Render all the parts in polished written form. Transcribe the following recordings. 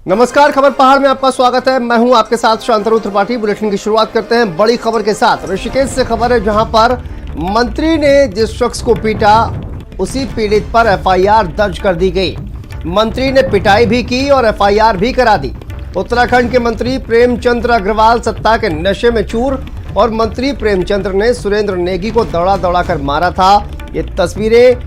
नमस्कार, खबर पहाड़ में आपका स्वागत है। मैं हूं आपके साथ शांतनु त्रिपाठी। बुलेटिन की शुरुआत करते हैं बड़ी खबर के साथ। ऋषिकेश से खबर है, जहां पर मंत्री ने जिस शख्स को पीटा उसी पीड़ित पर एफआईआर दर्ज कर दी गई। मंत्री ने पिटाई भी की और एफआईआर भी करा दी। उत्तराखंड के मंत्री प्रेमचंद्र अग्रवाल सत्ता के नशे में चूर और मंत्री प्रेमचंद्र ने सुरेंद्र नेगी को दौड़ा दौड़ा कर मारा था। ये तस्वीरें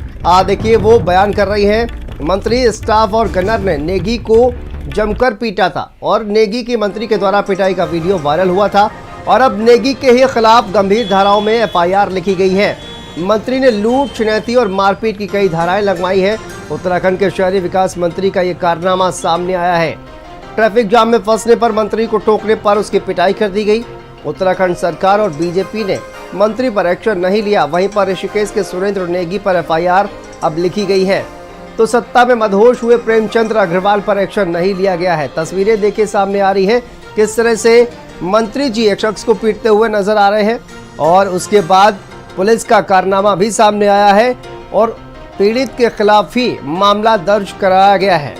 देखिए वो बयान कर रही हैं। मंत्री, स्टाफ और गनर ने नेगी को जमकर पीटा था और नेगी की मंत्री के द्वारा पिटाई का वीडियो वायरल हुआ था और अब नेगी के ही खिलाफ गंभीर धाराओं में एफआईआर लिखी गई है। मंत्री ने लूट, छिनैती और मारपीट की कई धाराएं लगवाई हैं। उत्तराखंड के शहरी विकास मंत्री का ये कारनामा सामने आया है। ट्रैफिक जाम में फंसने पर मंत्री को टोकने पर उसकी पिटाई कर दी गई। उत्तराखंड सरकार और बीजेपी ने मंत्री पर एक्शन नहीं लिया। वहीं पर ऋषिकेश के सुरेंद्र नेगी पर एफआईआर अब लिखी गई है, तो सत्ता में मदहोश हुए प्रेमचंद्र अग्रवाल पर एक्शन नहीं लिया गया है। तस्वीरें देखिए सामने आ रही है किस तरह से मंत्री जी एक शख्स को पीटते हुए नजर आ रहे हैं और उसके बाद पुलिस का कारनामा भी सामने आया है और पीड़ित के खिलाफ ही मामला दर्ज कराया गया है।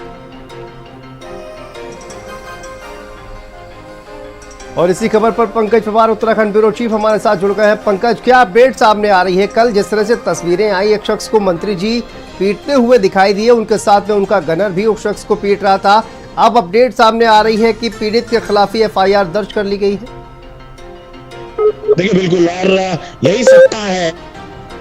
और इसी खबर पर पंकज पवार, उत्तराखंड ब्यूरो चीफ, हमारे साथ जुड़ गए हैं। पंकज, क्या अपडेट सामने आ रही है? कल जिस तरह से तस्वीरें आई, एक शख्स को मंत्री जी पीटते हुए दिखाई दिए, उनके साथ में उनका गनर भी उस शख्स को पीट रहा था। अब अपडेट सामने आ रही है कि पीड़ित के खिलाफ ही एफआईआर दर्ज कर ली गई है। देखिए, बिल्कुल, और यही सत्ता है,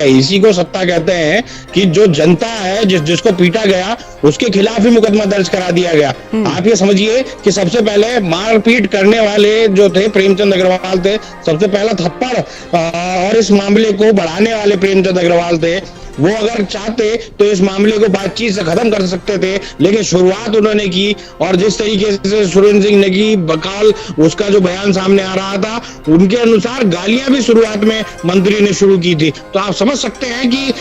इसी को सत्ता कहते हैं कि जो जनता है, जिसको पीटा गया उसके खिलाफ ही मुकदमा दर्ज करा दिया गया। आप ये समझिए कि सबसे पहले मारपीट करने वाले जो थे प्रेमचंद अग्रवाल थे, सबसे पहला थप्पड़ और इस मामले को बढ़ाने वाले प्रेमचंद अग्रवाल थे। वो अगर चाहते तो इस मामले को बातचीत से खत्म कर सकते थे, लेकिन शुरुआत उन्होंने की और जिस तरीके से सुरेंद्र सिंह नेगी बकाल उसका जो बयान सामने आ रहा था, उनके अनुसार गालियां भी शुरुआत में मंत्री ने शुरू की थी। तो आप समझ सकते हैं कि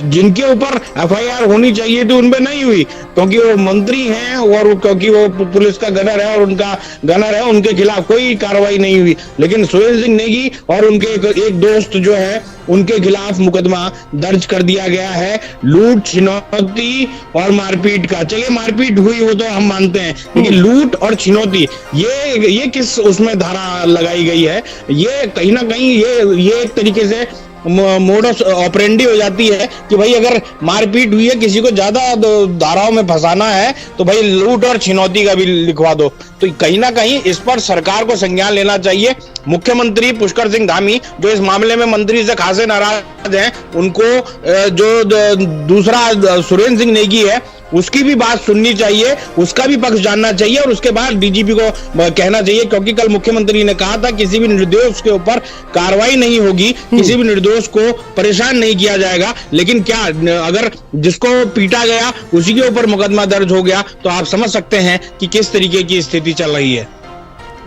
जिनके ऊपर एफआईआर होनी चाहिए थी उनपे नहीं हुई, क्योंकि वो मंत्री हैं और क्योंकि वो पुलिस का गनर है और उनका गनर है, उनके खिलाफ कोई कार्रवाई नहीं हुई। लेकिन सुरेंद्र सिंह नेगी और उनके एक दोस्त जो है उनके खिलाफ मुकदमा दर्ज कर दिया गया है, लूट, छिनौती और मारपीट का। चलिए, मारपीट हुई वो तो हम मानते हैं, लेकिन लूट और छिनौती ये किस उसमें धारा लगाई गई है? ये कहीं ना कहीं ये एक तरीके से मोडस ऑपरेंडी हो जाती है कि भाई अगर मारपीट हुई है, किसी को ज्यादा धाराओं में फंसाना है तो भाई लूट और छिनौती का भी लिखवा दो। तो कहीं ना कहीं इस पर सरकार को संज्ञान लेना चाहिए। मुख्यमंत्री पुष्कर सिंह धामी जो इस मामले में मंत्री से खासे नाराज हैं, उनको जो दूसरा सुरेंद्र सिंह नेगी है उसकी भी बात सुननी चाहिए, उसका भी पक्ष जानना चाहिए और उसके बाद डीजीपी को कहना चाहिए, क्योंकि कल मुख्यमंत्री ने कहा था किसी भी निर्दोष के ऊपर कार्रवाई नहीं होगी, किसी भी निर्दोष को परेशान नहीं किया जाएगा। लेकिन क्या अगर जिसको पीटा गया उसी के ऊपर मुकदमा दर्ज हो गया, तो आप समझ सकते हैं कि किस तरीके की स्थिति चल रही है।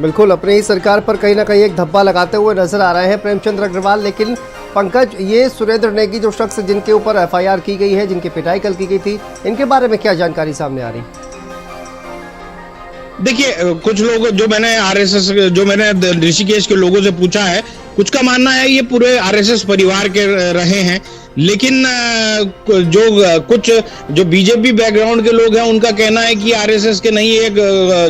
बिल्कुल, अपनी ही सरकार पर कहीं ना कहीं एक धब्बा लगाते हुए नजर आ रहे हैं प्रेमचंद्र अग्रवाल। लेकिन पंकज, ये सुरेंद्र नेगी जो शख्स जिनके ऊपर एफआईआर की गई है, जिनकी पिटाई कल की गई थी, इनके बारे में क्या जानकारी सामने आ रही है? देखिए, कुछ लोग जो मैंने आरएसएस जो मैंने ऋषिकेश के लोगों से पूछा है, कुछ का मानना है ये पूरे आरएसएस परिवार के रहे हैं, लेकिन कुछ जो बीजेपी बैकग्राउंड के लोग हैं उनका कहना है कि आरएसएस के नहीं, एक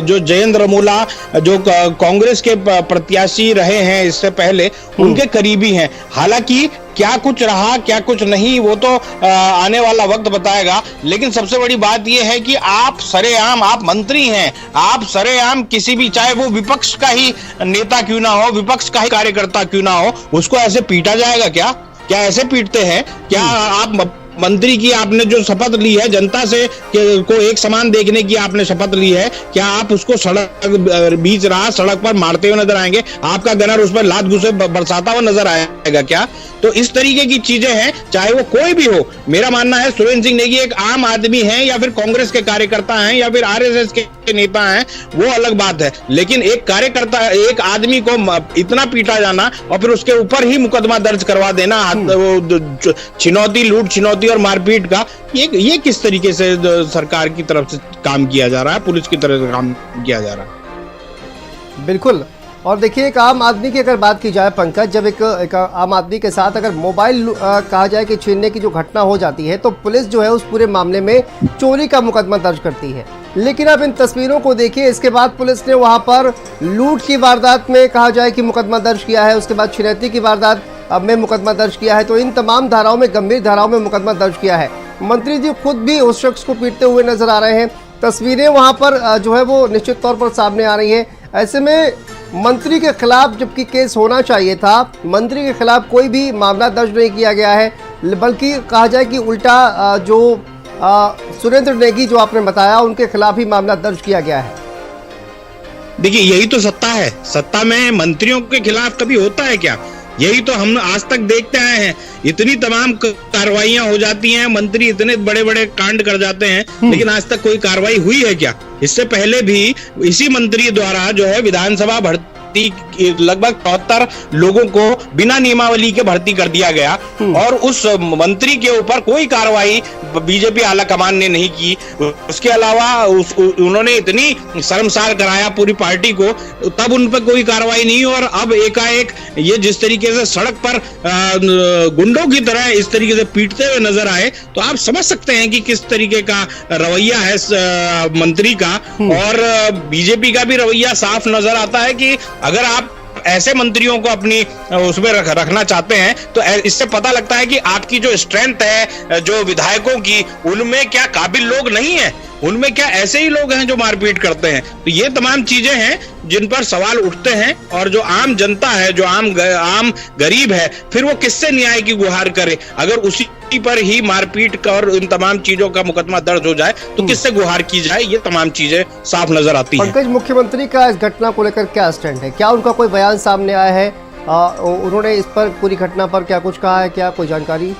जो जयेंद्र रमोला जो कांग्रेस के प्रत्याशी रहे हैं इससे पहले, उनके करीबी हैं। हालांकि क्या कुछ रहा क्या कुछ नहीं वो तो आने वाला वक्त बताएगा, लेकिन सबसे बड़ी बात यह है कि आप सरेआम, आप मंत्री हैं, आप सरेआम किसी भी, चाहे वो विपक्ष का ही नेता क्यों ना हो, विपक्ष का ही कार्यकर्ता क्यों ना हो, उसको ऐसे पीटा जाएगा क्या ऐसे पीटते हैं? क्या आप मंत्री की आपने जो शपथ ली है, जनता से को एक समान देखने की आपने शपथ ली है, क्या आप उसको सड़क बीच राह सड़क पर मारते हुए नजर आएंगे? आपका गनर उस पर लात घुसे बरसाता हुआ नजर आएगा क्या? तो इस तरीके की चीजें हैं, चाहे वो कोई भी हो। मेरा मानना है सुरेंद्र सिंह नेगी एक आम आदमी है या फिर कांग्रेस के कार्यकर्ता हैं या फिर आरएसएस के नेता हैं, वो अलग बात है, लेकिन एक कार्यकर्ता, एक आदमी को इतना पीटा जाना और फिर उसके ऊपर ही मुकदमा दर्ज करवा देना, छिनौती, लूट छिनौती और मारपीट का, ये किस तरीके से सरकार की तरफ से काम किया जा रहा है, पुलिस की तरफ से काम किया जा रहा है? बिल्कुल, और देखिए, एक आम आदमी की अगर बात की जाए पंकज, जब एक आम आदमी के साथ अगर मोबाइल कहा जाए कि छीनने की जो घटना हो जाती है, तो पुलिस जो है उस पूरे मामले में चोरी का मुकदमा दर्ज करती है। लेकिन अब इन तस्वीरों को देखिए, इसके बाद पुलिस ने वहां पर लूट की वारदात में कहा जाए कि मुकदमा दर्ज किया है, उसके बाद छिनैती की वारदात में मुकदमा दर्ज किया है। तो इन तमाम धाराओं में, गंभीर धाराओं में मुकदमा दर्ज किया है। मंत्री जी खुद भी उस शख्स को पीटते हुए नजर आ रहे हैं। तस्वीरें वहां पर जो है वो निश्चित तौर पर सामने आ रही हैं। ऐसे में मंत्री के खिलाफ जबकि केस होना चाहिए था, मंत्री के खिलाफ कोई भी मामला दर्ज नहीं किया गया है, बल्कि कहा जाए कि उल्टा जो सुरेंद्र नेगी जो आपने बताया, उनके खिलाफ ही मामला दर्ज किया गया है। देखिए, यही तो सत्ता है। सत्ता में मंत्रियों के खिलाफ कभी होता है क्या? यही तो हम आज तक देखते आए हैं। इतनी तमाम कार्रवाइयां हो जाती हैं, मंत्री इतने बड़े बड़े कांड कर जाते हैं, लेकिन आज तक कोई कार्रवाई हुई है क्या? इससे पहले भी इसी मंत्री द्वारा जो है विधानसभा भर्ती लगभग 74 लोगों को बिना नियमावली के भर्ती कर दिया गया, और उस मंत्री के ऊपर कोई कार्रवाई बीजेपी आला कमान ने नहीं की। उसके अलावा उन्होंने इतनी शर्मसार कराया पूरी पार्टी को, तब उन पर कोई कार्रवाई नहीं। और अब एकाएक ये जिस तरीके से सड़क पर गुंडों की तरह इस तरीके से पीटते हुए नजर आए, तो आप समझ सकते हैं कि किस तरीके का रवैया है मंत्री का। और बीजेपी का भी रवैया साफ नजर आता है कि अगर आप ऐसे मंत्रियों को अपनी उसमें रखना चाहते हैं, तो इससे पता लगता है कि आपकी जो स्ट्रेंथ है जो विधायकों की, उनमें क्या काबिल लोग नहीं है, उनमें क्या ऐसे ही लोग हैं जो मारपीट करते हैं। तो ये तमाम चीजें हैं जिन पर सवाल उठते हैं। और जो आम जनता है, जो आम गरीब है, फिर वो किससे न्याय की गुहार करे? अगर उसी पर ही मारपीट और इन तमाम चीजों का मुकदमा दर्ज हो जाए, तो किससे गुहार की जाए? ये तमाम चीजें साफ नजर आती हैं। पंकज, मुख्यमंत्री का इस घटना को लेकर क्या स्टैंड है? क्या उनका कोई बयान सामने आया है? उन्होंने इस पर, पूरी घटना पर क्या कुछ कहा है? क्या कोई जानकारी?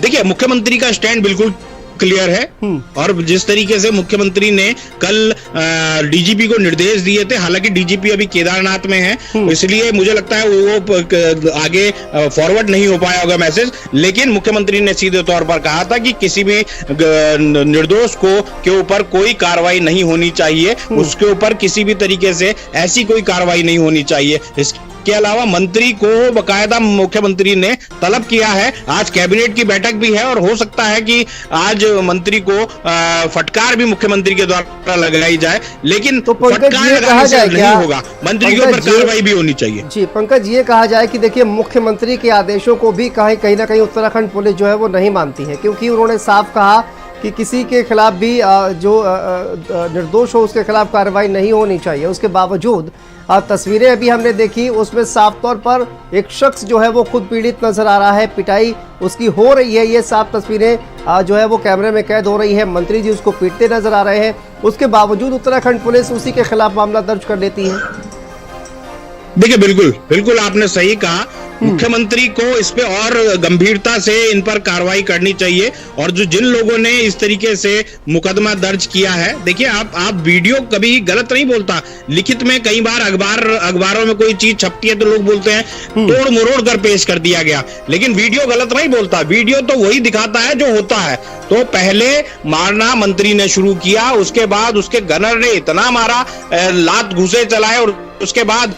देखिए, मुख्यमंत्री का स्टैंड बिल्कुल क्लियर है। और जिस तरीके से मुख्यमंत्री ने कल डीजीपी को निर्देश दिए थे, हालांकि डीजीपी अभी केदारनाथ में है, इसलिए मुझे लगता है वो आगे फॉरवर्ड नहीं हो पाया होगा मैसेज, लेकिन मुख्यमंत्री ने सीधे तौर पर कहा था कि किसी भी निर्दोष के ऊपर कोई कार्रवाई नहीं होनी चाहिए, उसके ऊपर किसी भी तरीके से ऐसी कोई कार्रवाई नहीं होनी चाहिए। के अलावा मंत्री को बकायदा मुख्यमंत्री ने तलब किया है। आज कैबिनेट की बैठक भी है, और हो सकता है कि आज मंत्री को फटकार भी मुख्यमंत्री के द्वारा लगाई जाए, लेकिन तो फटकार लगाने से नहीं होगा, मंत्री के ऊपर कार्रवाई भी होनी चाहिए। जी पंकज, ये कहा जाए कि देखिए, मुख्यमंत्री के आदेशों को भी कहीं ना कहीं उत्तराखंड पुलिस जो है वो नहीं मानती है, क्योंकि उन्होंने साफ कहा कि किसी के खिलाफ भी जो निर्दोष हो उसके खिलाफ कार्रवाई नहीं होनी चाहिए। उसके बावजूद तस्वीरें अभी हमने देखी, उसमें साफ तौर पर एक शख्स जो है वो खुद पीड़ित नजर आ रहा है, पिटाई उसकी हो रही है। ये साफ तस्वीरें जो है वो कैमरे में कैद हो रही है। मंत्री जी उसको पीटते नजर आ रहे हैं, उसके बावजूद उत्तराखंड पुलिस उसी के खिलाफ मामला दर्ज कर लेती है। देखिए, बिल्कुल आपने सही कहा। मुख्यमंत्री को इस पे और गंभीरता से इन पर कार्रवाई करनी चाहिए। और जो जिन लोगों ने इस तरीके से मुकदमा दर्ज किया है, देखिए, आप वीडियो कभी गलत नहीं बोलता। लिखित में कई बार अखबारों में कोई चीज छपती है तो लोग बोलते हैं तोड़ मरोड़ कर पेश कर दिया गया, लेकिन वीडियो गलत नहीं बोलता। वीडियो तो वही दिखाता है जो होता है। तो पहले मारना मंत्री ने शुरू किया, उसके बाद उसके गनर ने इतना मारा, लात घुसे चलाए, और उसके बाद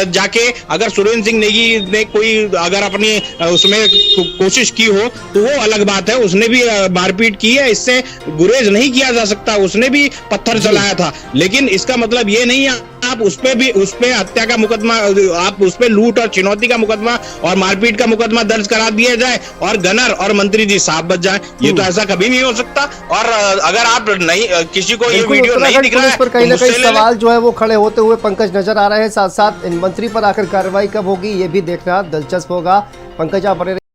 जाके अगर सुरेंद्र सिंह नेगी ने कोई अगर अपनी उसमें कोशिश की हो तो वो अलग बात है, उसने भी मारपीट की है, इससे गुरेज नहीं किया जा सकता, उसने भी पत्थर चलाया था। लेकिन इसका मतलब ये नहीं है आप उस पे हत्या का मुकदमा, आप उस पे लूट और चुनौती का मुकदमा और मारपीट का मुकदमा दर्ज करा दिया जाए और गनर और मंत्री जी साफ बच जाए। ये तो ऐसा कभी नहीं हो सकता। और अगर आप नहीं, किसी को ये वीडियो नहीं दिख रहा है, पर कहीं ना कहीं सवाल जो है वो खड़े होते हुए पंकज नजर आ रहे हैं। साथ साथ इन मंत्री पर आखिर कार्रवाई कब होगी ये भी देखना दिलचस्प होगा। पंकज, आप बने